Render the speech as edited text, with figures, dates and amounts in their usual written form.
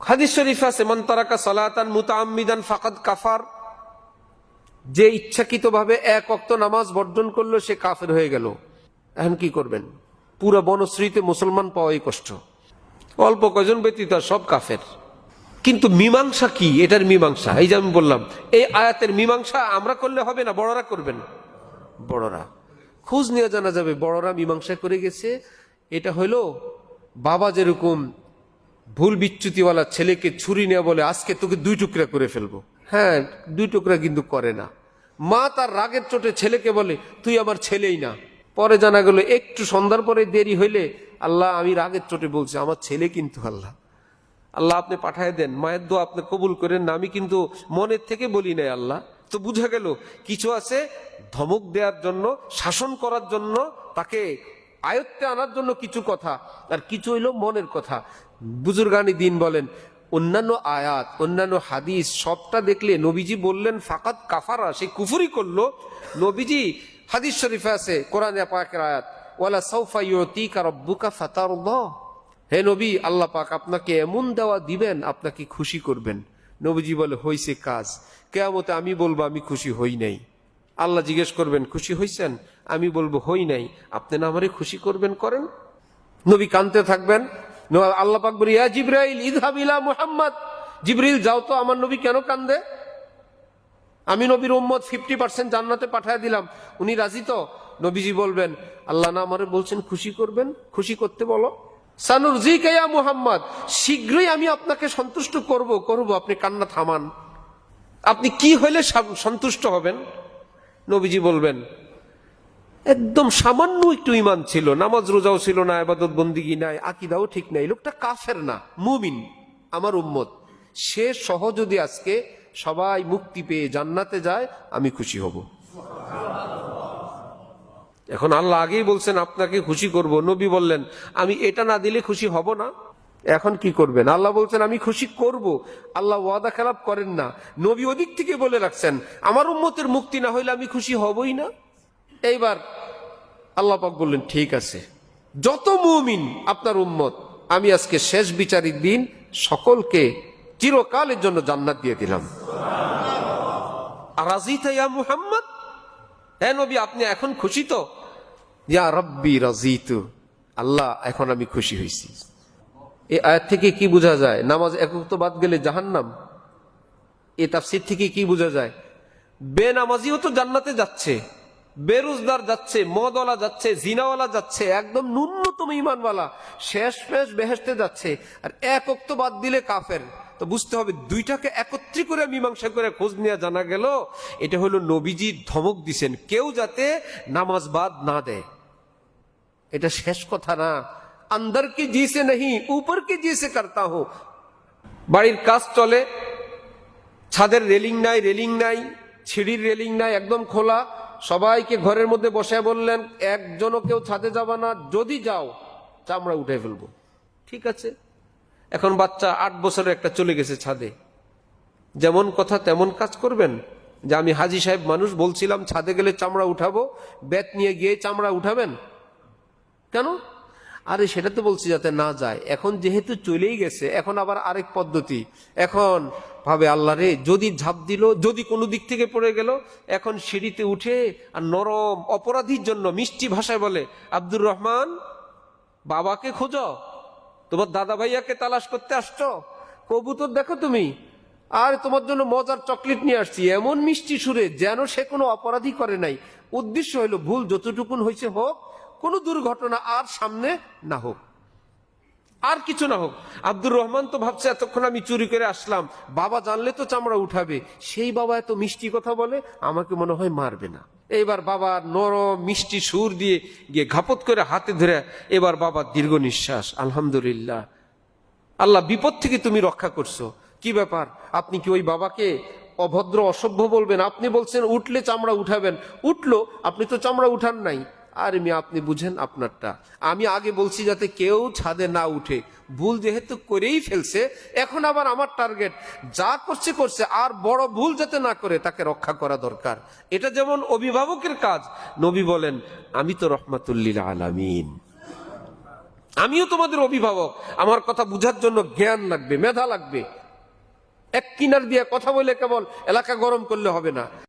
হাদিস শরীফ আছে, মান তারাকা সালাতান মুতাআম্মিদান ফাকাদ কাফার, যে ইচ্ছাকৃতভাবে এক ওয়াক্ত নামাজ বর্জন করলো সে কাফের হয়ে গেল। এখন কি করবেন? পুরো বনশ্রীতে মুসলমান পাওয়াই কষ্ট, অল্প কয়জন ব্যতীত সব কাফের। কিন্তু মীমাংসা কি? এটার মীমাংসা এই যে আমি বললাম, এই আয়াতের মীমাংসা আমরা করলে হবে না, বড়রা করবেন। বড়রা খোঁজ নিয়ে জানা যাবে বড়রা মীমাংসা করে গেছে। এটা হইলো বাবা যেরকম ভুল বিচ্যুতিওয়ালা ছেলেকে ছুরি নিয়ে বলে আজকে তোকে 2 টুকরা করে ফেলবো, হ্যাঁ 2 টুকরা কিন্তু করে না। মা তার রাগের চোটে ছেলেকে বলে তুই আমার ছেলেই না, পরে জানা গেল একটু সন্ধ্যার পরে দেরি হইলে আল্লাহ আমি রাগের চোটে বলছি আমার ছেলে কিন্তু আল্লাহ আল্লাহ আপনি পাঠায় দেন, মায়ের দোয়া আপনি কবুল করেন না, আমি কিন্তু মনের থেকে বলি নাই আল্লাহ। তো বুঝা গেল কিছু আছে ধমক দেওয়ার জন্য, শাসন করার জন্য, তাকে আয়ত্তে আনার জন্য কিছু কথা, আর কিছু হইল মনের কথা। বুজুর্গানি দিন বলেন অন্যান্য আয়াত অন্যান্য হাদিস সবটা দেখলে নবীজি বললেন ফাকাত কাফারা, সে কুফরি করলো। নবীজি হাদিস শরীফে আছে কোরআনে পাকের আয়াত, ওয়ালা সাউফা ইউতিকা রাব্বুকা ফাতারদা, হে নবী আল্লাহ পাক আপনাকে এমন দেওয়া দিবেন আপনাকে খুশি করবেন। নবীজি বলে হইছে কাজ, কিয়ামতে আমি বলবো আমি খুশি হই নাই। আল্লাহ জিজ্ঞেস করবেন খুশি হইছেন? আমি বলবো হই নাই, আপনি না আমারে খুশি করবেন, করেন। নবী কাঁদতে থাকবেন, আল্লাহ পাক বলে ইয়া জিবরাইল ইযহাব ইলা মুহাম্মদ, জিবরিল যাও তো আমার নবী কেন কান্দে? আমি নবীর উম্মত 50% জান্নাতে পাঠায় দিলাম, উনি রাজি তো? নবীজি বলবেন আল্লাহ না আমারে বলছেন খুশি করবেন, খুশি করতে বলো। সানুরজিকা ইয়া মুহাম্মদ, শীঘ্রই আমি আপনাকে সন্তুষ্ট করব, আপনি কান্না থামান। আপনি কি হইলে সন্তুষ্ট হবেন? নবীজি বলবেন একদম সামান্য একটু ঈমান ছিল, নামাজ রোজাও ছিল না, ইবাদত বন্দিগি নাই, আকীদাও ঠিক নাই, লোকটা কাফের না মুমিন, আমার উম্মত, সে সহ যদি আজকে সবাই মুক্তি পেয়ে জান্নাতে যায় আমি খুশি হব। এখন আল্লাহ আগেই বলছেন আপনাকে খুশি করব, নবী বললেন আমি এটা না দিলে খুশি হব না। এখন কি করবেন? আল্লাহ বলছেন আমি খুশি করব, আল্লাহ ওয়াদা খেলাপ করেন না। নবী ওদিক থেকে বলে রাখছেন আমার উম্মতের মুক্তি না হইলে আমি খুশি হবই না। এইবার আল্লাহ পাক বললেন ঠিক আছে, যত মুমিন আপনার উম্মত আমি আজকে শেষ বিচারের দিন সকলকে চিরকালের জন্য জান্নাত দিয়ে দিলাম। রাজিতা ইয়া মুহাম্মদ, হে নবী আপনি এখন খুশি তো? ইয়া রাব্বি রাজিতু, আল্লাহ এখন আমি খুশি হয়েছি। এই আয়াত থেকে কি বোঝা যায়? নামাজ একক তো বাদ গেলে জাহান্নাম। এই তাফসীর থেকে কি বোঝা যায়? বেনামাজিও তো জান্নাতে যাচ্ছে, বেরোজগার যাচ্ছে, মদওয়ালা যাচ্ছে, জিনাওয়ালা যাচ্ছে, একদম ন্যূনতম ঈমানওয়ালা শেষ বেহেশতে যাচ্ছে, আর এক ওয়াক্ত বাদ দিলে কাফের। তো বুঝতে হবে দুইটাকে একত্রি করে মীমাংসা করে খোঁজ নিয়ে জানা গেল এটা হলো নবীজি ধমক দিছেন কেউ যাতে নামাজ বাদ না দেয়। এটা শেষ কথা না, अंदर की जी से नहीं ऊपर की जी से करता हूं। বাড়ির কাজ চলে, ছাদের রেলিং নাই, সিঁড়ির রেলিং নাই, একদম খোলা, সবাইকে ঘরের মধ্যে বসে বললেন একজনও কেউ ছাদে যাবা না, যদি যাও চামড়া উঠে ফেলবো। ঠিক আছে, এখন বাচ্চা 8 বছরের একটা চলে গেছে ছাদে, যেমন কথা তেমন কাজ করবেন? যে আমি হাজী সাহেব মানুষ বলছিলাম ছাদে গেলে চামড়া উঠাবো, বেত নিয়ে গিয়ে চামড়া উঠাবেন কেন? আরে সেটা তো বলছি যাতে না যায়। এখন যেহেতু চলেই গেছে, এখন আবার আরেক পদ্ধতি, এখন ভাবে আল্লাহ রে যদি ঝাঁপ দিল, যদি কোনো দিক থেকে পড়ে গেল, এখন সিঁড়িতে উঠে আর নরম অপরাধীর জন্য মিষ্টি ভাষায় বলে আব্দুর রহমান বাবাকে খোঁজো, তোমার দাদা ভাইয়াকে তালাশ করতে আসছো, কবুতর দেখো তুমি, আর তোমার জন্য মজার চকলেট নিয়ে আসছি, এমন মিষ্টি সুরে যেন সে কোনো অপরাধী করে নাই। উদ্দেশ্য হইল ভুল যতটুকুন হয়েছে হোক, কোনো দুর্ঘটনা আর সামনে না হোক, আর কিছু না হোক। আব্দুর রহমান তো ভাবছে এতক্ষণ আমি চুরি করে আসলাম, বাবা জানলে তো চামড়া উঠাবে, সেই বাবা এত মিষ্টি কথা বলে আমাকে মনে হয় মারবে না। এইবার বাবা নরম মিষ্টি সুর দিয়ে গিয়ে ঘাপত করে হাতে ধরে, এবার বাবা দীর্ঘ নিঃশ্বাস, আলহামদুলিল্লাহ আল্লাহ বিপদ থেকে তুমি রক্ষা করছো। কি ব্যাপার, আপনি কি ওই বাবাকে অভদ্র অসভ্য বলবেন? আপনি বলছেন উঠলে চামড়া উঠাবেন, উঠলো, আপনি তো চামড়া উঠান নাই। আর আপনি বুঝেন আপনারটা, আমি আগে বলছি যাতে কেউ ছাদে না উঠে, ভুল যেহেতু করেই ফেলছে, এখন আবার আমার টার্গেট যা করছে, আর বড় ভুল যাতে না করে তাকে রক্ষা করা দরকার। এটা যেমন অভিভাবকের কাজ, নবী বলেন আমি তো রহমাতুল লিল আলামিন, আমিও তোমাদের অভিভাবক, আমার কথা বুঝার জন্য জ্ঞান লাগবে, মেধা লাগবে। এক কিনার দিয়ে কথা বলে কেবল এলাকা গরম করলে হবে না।